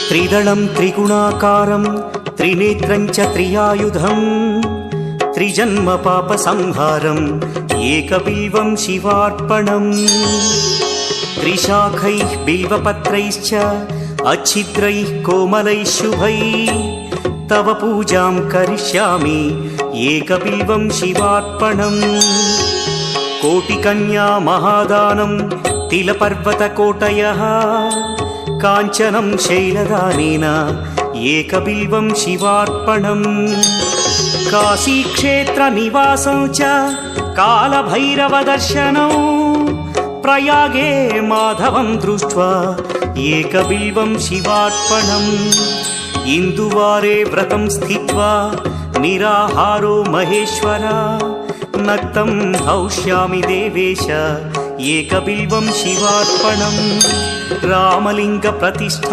त्रिदलं त्रिगुणाकारं त्रिनेत्रं च त्रियायुधं त्रिजन्म पापसंहारम् एकबिल्वं शिवार्पणम् त्रिशाखैः बिल्वपत्रैश्च अच्छिद्रैः कोमलैः शुभैः तव पूजां करिष्यामि एकबिल्वं शिवार्पणम् कोटिकन्या महादानं तिलपर्वतकोटयः काञ्चनं शैलदानेन एकबिल्वं शिवार्पणम् काशीक्षेत्रनिवासं च कालभैरवदर्शनौ प्रयागे माधवं दृष्ट्वा एकबिल्वं शिवार्पणम् इन्दुवारे व्रतं स्थित्वा निराहारो महेश्वर नक्तं हौष्यामि देवेश एकबिल्वं शिवार्पणम् रामलिङ्गप्रतिष्ठा